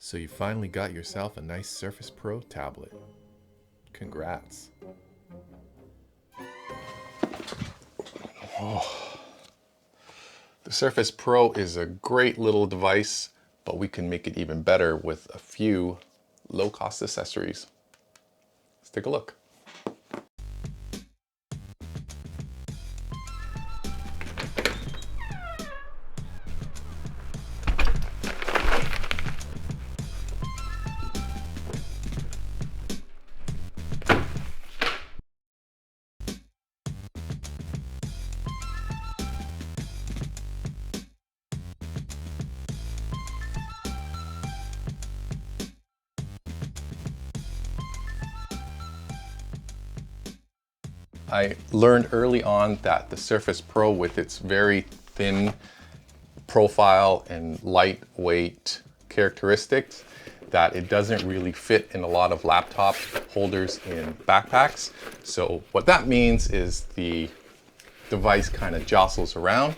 So you finally got yourself a nice Surface Pro tablet. Congrats. The Surface Pro is a great little device, but we can make it even better with a few low-cost accessories. Let's take a look. I learned early on that the Surface Pro, with its very thin profile and lightweight characteristics, that it doesn't really fit in a lot of laptop holders in backpacks. So what that means is the device kind of jostles around,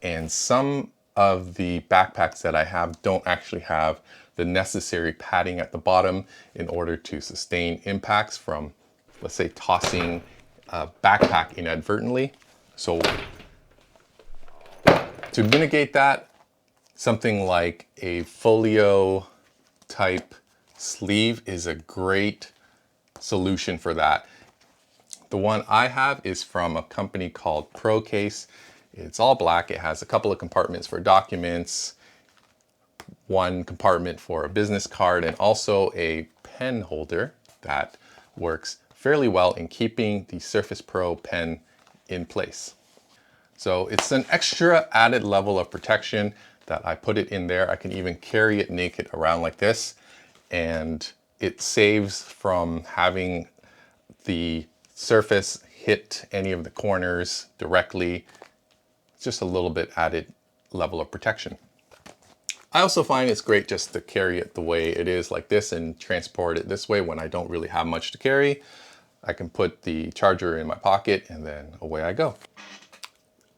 and some of the backpacks that I have don't actually have the necessary padding at the bottom in order to sustain impacts from, let's say, tossing a backpack inadvertently. So to mitigate that, something like a Folio type sleeve is a great solution for that. The one I have is from a company called ProCase. It's all black. It has a couple of compartments for documents, one compartment for a business card, and also a pen holder that works fairly well in keeping the Surface Pro pen in place. So it's an extra added level of protection that I put it in there. I can even carry it naked around like this, and it saves from having the surface hit any of the corners directly. It's just a little bit added level of protection. I also find it's great just to carry it the way it is like this and transport it this way when I don't really have much to carry. I can put the charger in my pocket and then away I go.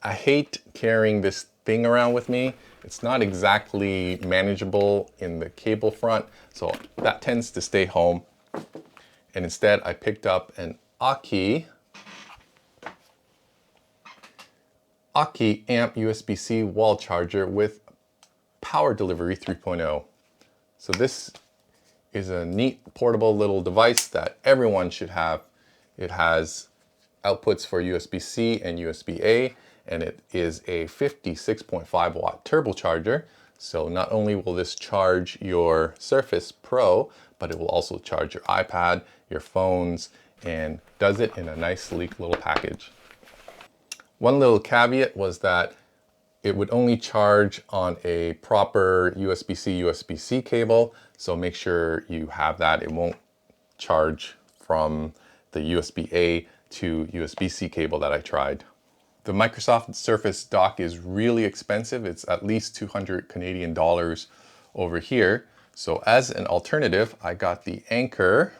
I hate carrying this thing around with me. It's not exactly manageable in the cable front, so that tends to stay home. And instead I picked up an Aki amp USB-C wall charger with power delivery 3.0. So this is a neat portable little device that everyone should have. It has outputs for USB-C and USB-A, and it is a 56.5 watt turbocharger. So not only will this charge your Surface Pro, but it will also charge your iPad, your phones, and does it in a nice sleek little package. One little caveat was that it would only charge on a proper USB-C, USB-C cable. So make sure you have that. It won't charge from the USB-A to USB-C cable that I tried. The Microsoft Surface dock is really expensive. It's at least 200 Canadian dollars over here. So as an alternative, I got the Anker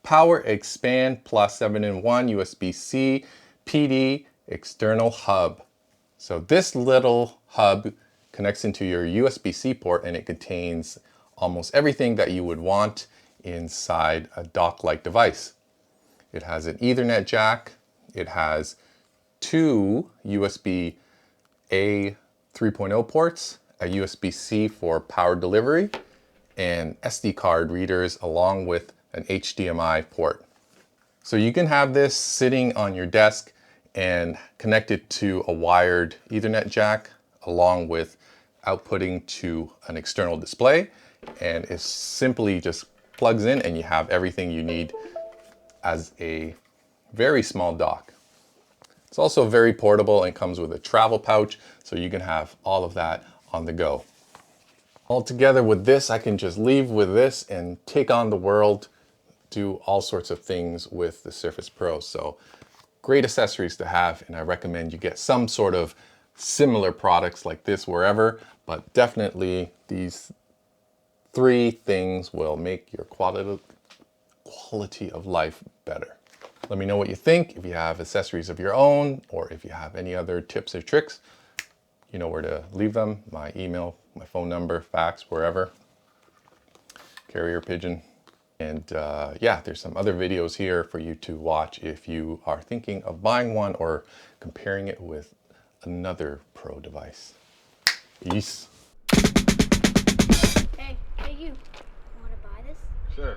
Power Expand Plus 7-in-1 USB-C PD external hub. So this little hub connects into your USB-C port, and it contains almost everything that you would want inside a dock-like device. It has an Ethernet jack. It has two USB-A 3.0 ports, a USB-C for power delivery, and SD card readers along with an HDMI port. So you can have this sitting on your desk and connected to a wired Ethernet jack along with outputting to an external display, and it simply just plugs in and you have everything you need as a very small dock. It's also very portable and comes with a travel pouch, so you can have all of that on the go. Altogether with this, I can just leave with this and take on the world, do all sorts of things with the Surface Pro. So great accessories to have, and I recommend you get some sort of similar products like this wherever, but definitely these three things will make your quality of life better. Let me know what you think. If you have accessories of your own, or if you have any other tips or tricks, you know where to leave them. My email, my phone number, fax, wherever. carrier pigeon. And yeah, there's some other videos here for you to watch if you are thinking of buying one or comparing it with another Pro device. Peace. Hey, you. Want to buy this? Sure.